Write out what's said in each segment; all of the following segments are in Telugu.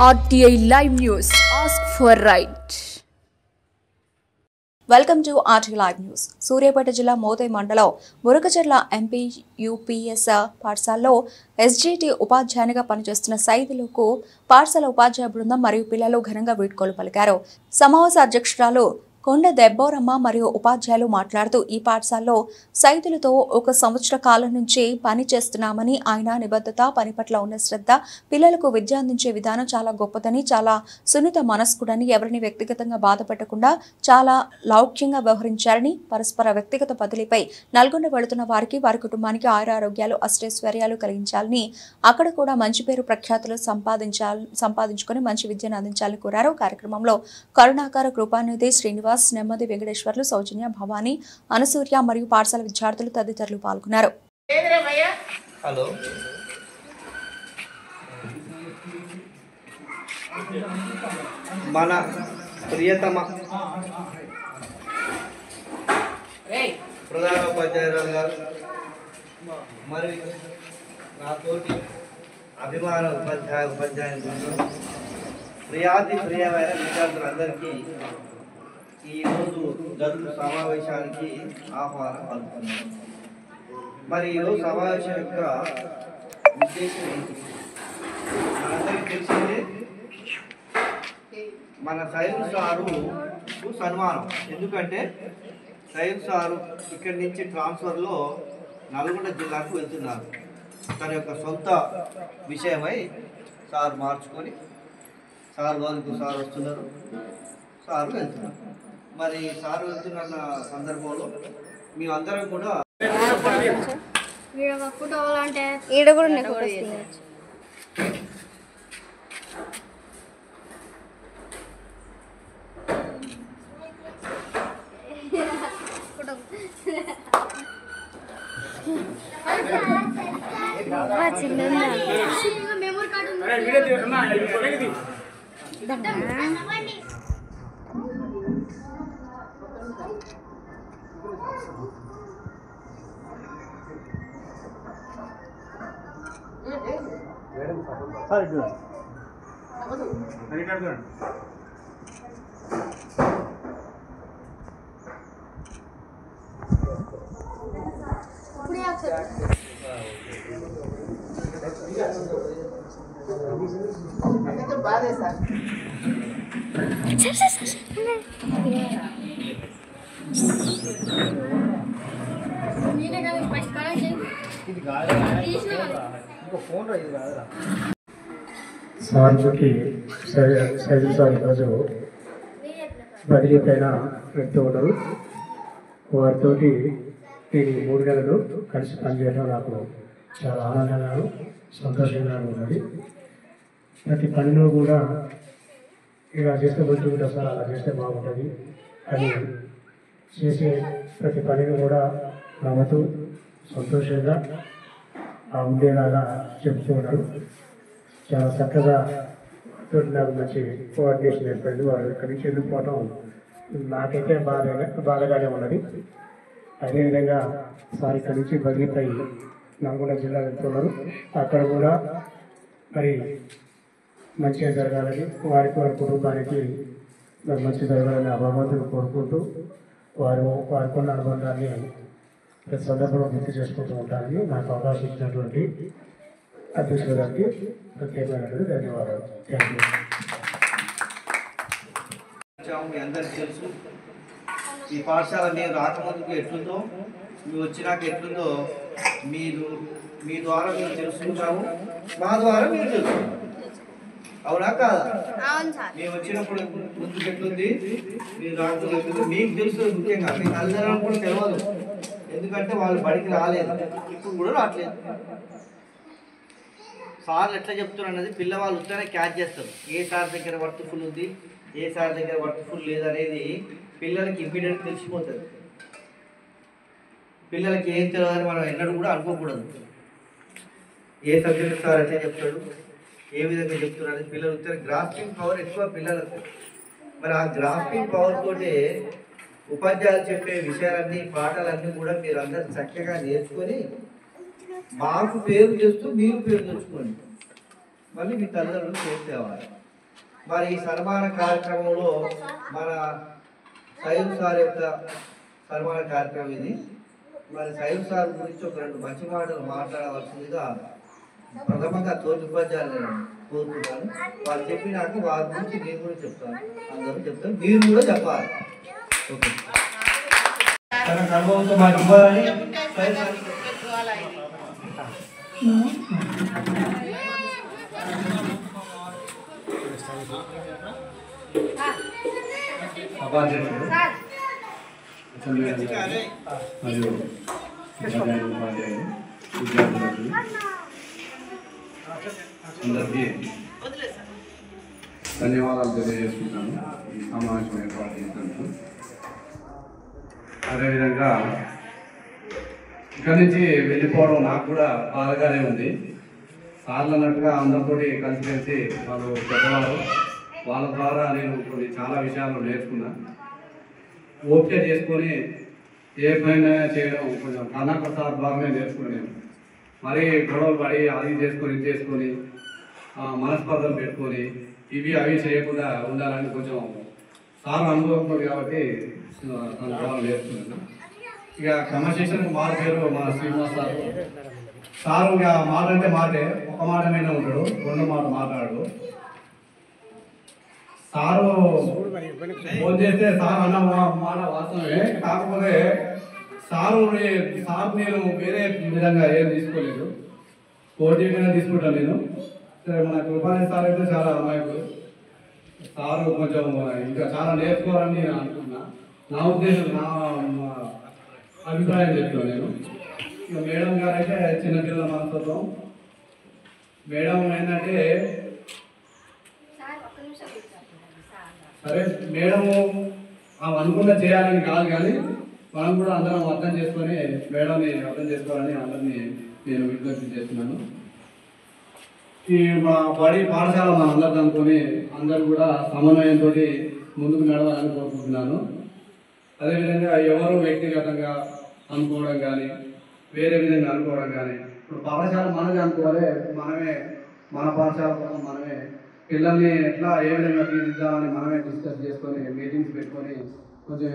RTI Live News. Ask for right. Welcome to RTI Live News. Suryapet జిల్లా మోతే మండలం మురకచెర్ల ఎంపీ యూపీఎస్ పాఠశాలలో ఎస్జీటీ ఉపాధ్యాయునిగా పనిచేస్తున్న సైదులకు పాఠశాల ఉపాధ్యాయ బృందం మరియు పిల్లలు ఘనంగా వీడ్కోలు పలికారు. సమావేశ అధ్యక్షురాలు కొండ దెబ్బోరమ్మ మరియు ఉపాధ్యాయులు మాట్లాడుతూ ఈ పాఠశాలలో సైదులతో 1 సంవత్సర కాలం నుంచి పని చేస్తున్నామని, ఆయన నిబద్ధత, పని పట్ల ఉన్న శ్రద్ధ, పిల్లలకు విద్య అందించే విధానం చాలా గొప్పదని, చాలా సున్నిత మనస్కుడని, ఎవరిని వ్యక్తిగతంగా బాధపెట్టకుండా చాలా లౌక్యంగా వ్యవహరించారని, పరస్పర వ్యక్తిగత బదిలీపై నల్గొండ వెళుతున్న వారికి, వారి కుటుంబానికి ఆయురారోగ్యాలు, అష్టైశ్వర్యాలు కలిగించాలని, అక్కడ కూడా మంచి పేరు ప్రఖ్యాతులు సంపాదించుకొని మంచి విద్యను అందించాలని కోరారు. కార్యక్రమంలో కరుణాకర, కృపానిధి, శ్రీనివాస్, నెమ్మది, వెంకటేశ్వర్లు, సౌజన్య, భవానీ, అనసూర్య మరియు పాఠశాల విద్యార్థులు తదితరులు పాల్గొన్నారు. హలో మన ప్రియతమ ప్రధాన ఉపాధ్యాయురాలు గారు మరి నాతోటి అభిమాన ఉపాధ్యాయులు ప్రియమైన విద్యార్థులందరికీ ఈరోజు జరుగు సమావేశానికి ఆహ్వానం పలుకుతున్నాను. మరి ఈరోజు సమావేశం యొక్క ఉద్దేశం ఏంటి? మనందరికీ తెలిసిందే, మన సైన్స్ సారు సన్మానం. ఎందుకంటే సైన్స్ సారు ఇక్కడి నుంచి ట్రాన్స్ఫర్లో నల్గొండ జిల్లాకు వెళ్తున్నారు. తన యొక్క సొంత విషయమై సార్ మార్చుకొని సార్ వాళ్ళకు సార్ వస్తున్నారు, సారు వెళ్తున్నారు. మరి సార్ వెళ్తున్న సందర్భంలో మేమందరం కూడా ఈడ కూడా సార్కి సైజు సార్ ఈరోజు బదిలీ పైన వెళ్తూ ఉన్నారు. వారితో నేను 3 నెలలు కలిసి పనిచేయడం నాకు చాలా ఆనందంగా, సంతోషంగా ఉన్నది. ప్రతి పనిలో కూడా ఇలా చేస్తే మంచిగా సార్, అలా చేస్తే బాగుంటుంది అని చేసే ప్రతి పనిని కూడా నవ్వుతూ సంతోషంగా ఉండేలాగా చెప్తూ ఉన్నారు. చాలా చక్కగా నాకు మంచి కోఆర్డినేషన్ ఏర్పడింది. వారు ఇక్కడి నుంచి వెళ్ళిపోవడం నాకైతే బాధగానే ఉన్నది. అదేవిధంగా సార్ ఇక్కడి నుంచి బదిలీపై నల్గొండ జిల్లా వెళ్తున్నారు. అక్కడ కూడా మరి మంచిగా జరగాలని, వారి కుటుంబానికి మంచి జరగాలని ఆ భగవంతుని కోరుకుంటూ వారికున్న అనుబంధాన్ని ప్రతి సందర్భంలో గుర్తు చేసుకుంటూ ఉంటానని నాకు అవకాశం ఇచ్చినటువంటి అధ్యక్షుల గారికి ప్రత్యేకమైనటువంటి ధన్యవాదాలు. Thank you. మీ అందరికీ తెలుసు, ఈ పాఠశాల మీరు రాకముందుకు ఎట్లుందో, మీరు వచ్చినాక ఎట్లుందో మీ ద్వారా మేము తెలుసుకుంటాము, మా ద్వారా మీరు తెలుసుకుంటాము. అవునా కాదా? మేము వచ్చినప్పుడు ముందుకు ఎట్లుంది, మీరు రాకుండా ఎట్లుంది మీకు తెలుసు. ముఖ్యంగా మీ తల్లిదండ్రులకు కూడా తెలియదు, ఎందుకంటే వాళ్ళు బడికి రాలేదు, ఇప్పుడు కూడా రావట్లేదు. సార్లు ఎట్లా చెప్తున్నారు అన్నది పిల్లవాళ్ళు ఉత్తనే క్యాచ్ చేస్తారు. ఏ సార్ దగ్గర వర్త్ఫుల్ ఉంది, ఏ సార్ దగ్గర వర్త్ఫుల్ లేదు అనేది పిల్లలకి ఇమ్మీడియట్గా తెలిసిపోతుంది. పిల్లలకి ఏం తెలియదని మనం ఎన్నడూ కూడా అనుకోకూడదు. ఏ సబ్జెక్ట్ సార్ ఎట్లా చెప్తాడు, ఏ విధంగా చెప్తున్నారు అనేది పిల్లలు ఉత్తనే గ్రాస్పింగ్ పవర్ ఎక్కువ పిల్లలకు. మరి ఆ గ్రాస్పింగ్ పవర్ తోటే ఉపాధ్యాయులు చెప్పే విషయాలన్నీ, పాఠాలన్నీ కూడా మీరు అందరూ చక్కగా నేర్చుకొని మాకు పేరు చేస్తూ మీరు పేరు తెచ్చుకోండి. మళ్ళీ మీ తల్లిదండ్రులు పేరు తేవాలి. మరి ఈ సన్మాన కార్యక్రమంలో మన సైద్ సార్ యొక్క సన్మాన కార్యక్రమం ఇది. మరి సైద్ సార్ గురించి ఒక 2 మంచి మాటలు మాట్లాడవలసిందిగా ప్రథమంగా తోటి ఉపాధ్యాయులు కోరుతున్నాను. వాళ్ళు చెప్పినాక వారి గురించి నేను కూడా చెప్తాను. అందరూ చెప్తాను, మీరు కూడా చెప్పాలి. ఓకే, తన అనుభవంతో మాకు ఇవ్వాలని సైద్ సార్ ఉపాధ్యక్షుడు మరియు ఉపాధ్యాయులు విద్యార్థులకు అందరికీ ధన్యవాదాలు తెలియజేసుకుంటాను ఈ సమావేశం ఏర్పాటు చేసినందుకు. అదేవిధంగా ఇక్కడి నుంచి వెళ్ళిపోవడం నాకు కూడా బాధగానే ఉంది. సార్లు అన్నట్టుగా అందరితోటి కలిసి వాళ్ళు పెద్దవారు, వాళ్ళ ద్వారా నేను కొన్ని చాలా విషయాలు నేర్చుకున్నా. ఓపిక చేసుకొని ఏ పైన చేయడం కొంచెం కన్నప్రసాద్ ద్వారానే నేర్చుకున్నాను. మరీ గొడవలు పడి అది చేసుకొని ఇది చేసుకొని మనస్పర్ధలు పెట్టుకొని ఇవి అవి చేయకుండా ఉండాలని కొంచెం సార్ అనుభవం ఉంది కాబట్టి తన ద్వారా నేర్చుకున్నాను. ఇక క్రమశిక్షణకు మాట పేరు మన శ్రీనివాస్ సార్. సారు ఇక మాట అంటే మాటే, ఒక మాట మీద ఉంటాడు, 2 మాట మాట్లాడు. సారు ఫోన్ చేస్తే సార్ అన్న మాట వాస్తవమే, కాకపోతే సారు నేను వేరే విధంగా ఏం తీసుకోలేదు, పోటీగానే తీసుకుంటాను నేను. మన కృపాని సార్ అయితే చాలా అమాయకుడు. సారు కొంచెం ఇంకా చాలా నేర్చుకోవాలని నేను అనుకున్నా. నా ఉద్దేశం, నా అభిప్రాయం చెప్తాను నేను. ఇక మేడం గారు అయితే చిన్నపిల్లల మనస్తత్వం. మేడం ఏంటంటే సరే మేడము అనుకున్న చేయాలని కాదు, కానీ మనం కూడా అందరం అర్థం చేసుకొని మేడంని అర్థం చేసుకోవాలని అందరినీ నేను విజ్ఞప్తి చేస్తున్నాను. ఈ మా పాఠశాల మన అందరిని అనుకొని అందరూ కూడా సమన్వయంతో ముందుకు నడవాలని కోరుకుంటున్నాను. అదేవిధంగా ఎవరు వ్యక్తిగతంగా అనుకోవడం కానీ వేరే విధంగా అనుకోవడం కానీ, ఇప్పుడు పాఠశాల మనది అనుకోవాలి, మనమే మన పాఠశాల కోసం మనమే పిల్లల్ని ఎట్లా ఏ విధంగా తీర్చిద్దామని మనమే డిస్కస్ చేసుకొని మీటింగ్స్ పెట్టుకొని కొంచెం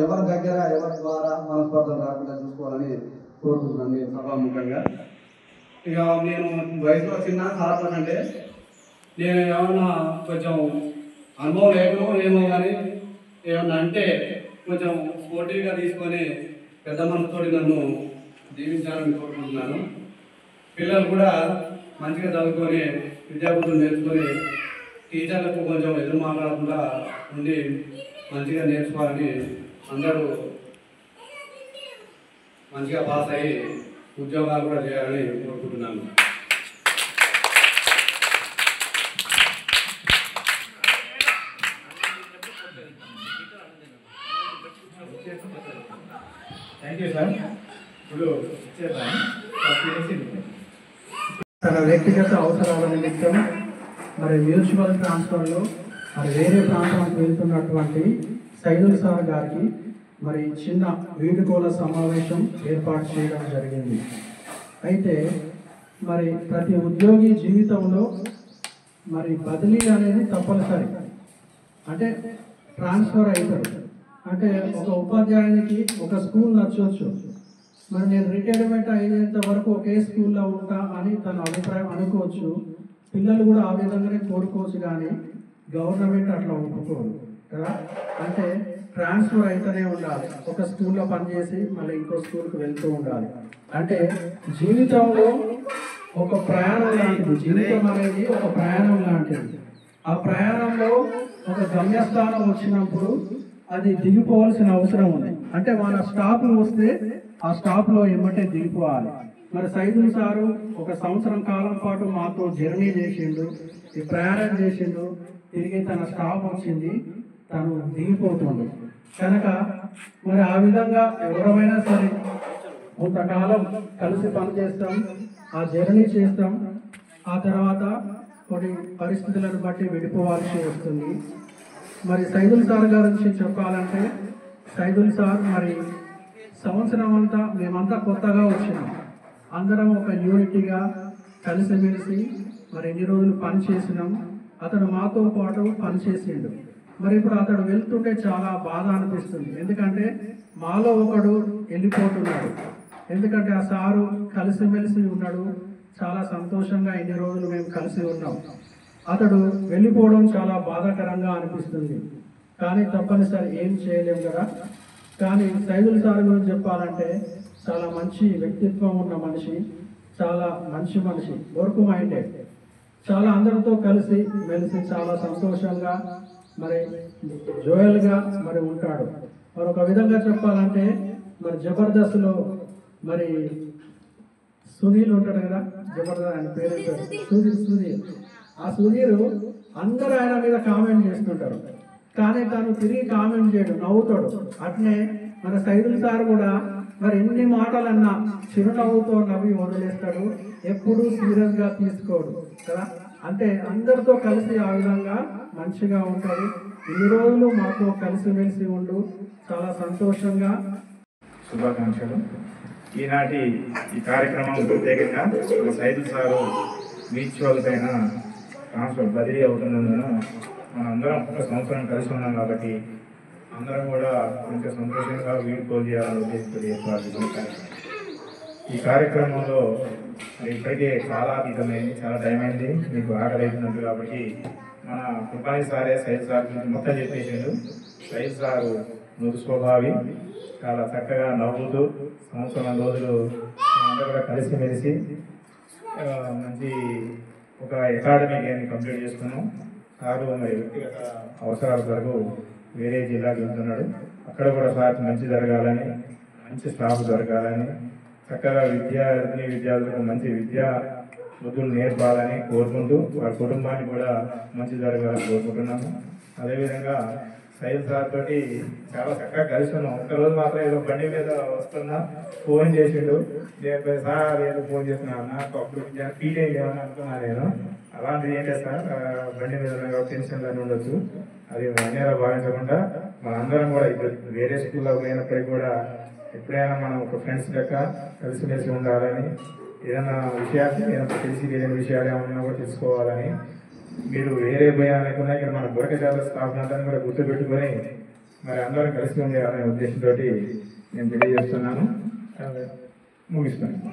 ఎవరి దగ్గర ఎవరి ద్వారా మనస్పర్ధలు రాకుండా చూసుకోవాలని కోరుకుంటున్నాను నేను సభాముఖంగా. ఇక నేను వయసులో చిన్న సార్ అంటే నేను ఏమన్నా కొంచెం అనుభవం లేకనో ఏమో కానీ ఏమన్నా అంటే కొంచెం స్పోర్టివ్గా తీసుకొని పెద్ద మనసుతో నన్ను జీవించాలని కోరుకుంటున్నాను. పిల్లలు కూడా మంచిగా చదువుకొని విద్యాబుద్ధులు నేర్చుకొని టీచర్లకు కొంచెం ఎదురు మాట్లాడకుండా ఉండి మంచిగా నేర్చుకోవాలని, అందరూ మంచిగా పాస్ అయ్యి ఉద్యోగాలు కూడా చేయాలని కోరుకుంటున్నాను. Thank you sir. ఇప్పుడు తన వ్యక్తిగత అవసరాల నిమిత్తం మరి మ్యూచువల్ ట్రాన్స్ఫర్లో మరి వేరే ప్రాంతానికి వెళ్తున్నటువంటి సైదుల్ సార్ గారికి మరి చిన్న వీడుకోల సమావేశం ఏర్పాటు చేయడం జరిగింది. అయితే మరి ప్రతి ఉద్యోగి జీవితంలో మరి బదిలీ అనేది తప్పనిసరి. అంటే ట్రాన్స్ఫర్ అవుతారు అంటే ఒక ఉపాధ్యాయునికి ఒక స్కూల్ నచ్చవచ్చు, మరి నేను రిటైర్మెంట్ అయ్యేంత వరకు ఒకే స్కూల్లో ఉంటా అని తన అభిప్రాయం అనుకోవచ్చు. పిల్లలు కూడా ఆ విధంగానే కోరుకోవచ్చు, కానీ గవర్నమెంట్ అట్లా ఒప్పుకోదు కదా. అంటే ట్రాన్స్ఫర్ అయితేనే ఉండాలి, ఒక స్కూల్లో పనిచేసి మళ్ళీ ఇంకో స్కూల్కి వెళ్తూ ఉండాలి. అంటే జీవితంలో ఒక ప్రయాణం లాంటిది, జీవితం అనేది ఒక ప్రయాణం లాంటిది. ఆ ప్రయాణంలో ఒక గమ్యస్థానం వచ్చినప్పుడు అది దిగిపోవాల్సిన అవసరం ఉంది. అంటే వాళ్ళ స్టాప్ వస్తే ఆ స్టాప్లో ఏమంటే దిగిపోవాలి. మరి సైదుల్ సారు 1 సంవత్సరం కాలం పాటు మాతో జర్నీ చేసిండు, ఈ ప్రయాణం చేసిండు, తిరిగి తన స్టాప్ వచ్చింది, తను దిగిపోతుండు కనుక మరి ఆ విధంగా ఎవరైనా సరే కొంతకాలం కలిసి పనిచేస్తాం, ఆ జర్నీ చేస్తాం, ఆ తర్వాత కొన్ని పరిస్థితులను బట్టి విడిపోవాల్సి వస్తుంది. మరి సైదుల్ సార్ గురించి చెప్పాలంటే సైదుల్ సార్ మరి సంవత్సరం అంతా మేమంతా కొత్తగా వచ్చినాం, అందరం ఒక యూనిటీగా కలిసిమెలిసి మరి ఎన్ని రోజులు పని చేసినాం. అతడు మాతో పాటు పనిచేసిండు. మరి ఇప్పుడు అతడు వెళ్తుంటే చాలా బాధ అనిపిస్తుంది. ఎందుకంటే మాలో ఒకడు వెళ్ళిపోతున్నాడు. ఎందుకంటే ఆ సారు కలిసిమెలిసి ఉన్నాడు. చాలా సంతోషంగా ఇన్ని రోజులు మేము కలిసి ఉన్నాం. అతడు వెళ్ళిపోవడం చాలా బాధాకరంగా అనిపిస్తుంది. కానీ తప్పనిసరి ఏం చేయలేం కదా. కానీ సైదుల్ సార్ గురించి చెప్పాలంటే చాలా మంచి వ్యక్తిత్వం ఉన్న మనిషి, చాలా మంచి మనిషి, వర్క్ మైండెడ్, చాలా అందరితో కలిసి మెలిసి చాలా సంతోషంగా మరి జోయల్గా మరి ఉంటాడు. మరి ఒక విధంగా చెప్పాలంటే మరి జబర్దస్త్లో మరి సునీల్ ఉంటాడు కదా, జబర్దస్త్ ఆయన పేరు సుధీర్. ఆ సుధీర్ అందరూ ఆయన మీద కామెంట్ చేస్తుంటారు, కానీ తను తిరిగి కామెంట్ చేయడు, నవ్వుతాడు. అట్నే మన సైదుల్ సార్ కూడా మరి ఎన్ని మాటలన్నా చిరునవ్వుతో నవ్వి వదిలేస్తాడు, ఎప్పుడూ సీరియస్గా తీసుకోడు కదా. అంటే అందరితో కలిసి ఆ విధంగా మంచిగా ఉంటాడు. ఇన్ని రోజులు మాతో కలిసిమెలిసి ఉండు చాలా సంతోషంగా. శుభాకాంక్షలు. ఈనాటి ఈ కార్యక్రమం ప్రత్యేకంగా సైదుల్ సారు మ్యూచువల్ పైన ట్రాన్స్ఫర్ బదిలీ అవుతున్నందున మనందరం ఒక సంవత్సరం కలిసి ఉన్నాం కాబట్టి అందరం కూడా కొంచెం సంతోషంగా వీడ్కోలు చేయాలని ఉద్దేశంతో ఏర్పాటు. ఈ కార్యక్రమంలో ఇప్పటికే చాలా అతీతమైంది, చాలా టైం అయింది, మీకు ఆకలి అవుతున్నట్టు కాబట్టి మన కృపాని సారే సైద్ సార్ మొత్తం చెప్పేసాడు. సైద్ సారు మృదు స్వభావి, చాలా చక్కగా నవ్వుతూ సంవత్సరం రోజులు అందరూ కూడా కలిసిమెలిసి మంచి ఒక అకాడమీకి అని కంప్లీట్ చేసుకున్నాం. సారు మరి వ్యక్తిగత అవసరాల కొరకు వేరే జిల్లాకి వెళ్తున్నాడు. అక్కడ కూడా సార్ మంచి జరగాలని, మంచి స్టాఫ్ దొరకాలని, చక్కగా విద్యార్థులకు మంచి విద్యా బుద్ధులు నేర్పాలని కోరుకుంటూ వారి కుటుంబానికి కూడా మంచి జరగాలని కోరుకుంటున్నాము. అదేవిధంగా సైద్ సార్ తోటి చాలా చక్కగా కలిసి ఉన్నాం. ఒక్కరోజు మాత్రం ఏదో బండి మీద వస్తున్నా ఫోన్ చేసిండు, సార్ ఏదో ఫోన్ చేస్తున్నా నాకు అప్పుడు ఫీల్ అయ్యేమని అనుకున్నా నేను. అలాంటిది ఏంటంటే సార్ బండి మీద టెన్షన్ అని ఉండొచ్చు, అది అన్యారా భావించకుండా మనందరం కూడా ఇప్పుడు వేరే స్కూల్లో పోయినప్పటికీ కూడా ఎప్పుడైనా మనం ఒక ఫ్రెండ్స్ లెక్క కలిసిమెలిసి ఉండాలని, ఏదైనా విషయాలు తెలిసి తెలియని విషయాలు ఏమన్నా కూడా తెలుసుకోవాలని, మీరు వేరే పోయినా లేకుండా ఇక్కడ మన బురకజాల స్టాఫ్ అంతా కూడా గుర్తుపెట్టుకొని మరి అందరం కలిసి ఉండాలనే ఉద్దేశంతో నేను తెలియజేస్తున్నాను. ముగిస్తున్నాను.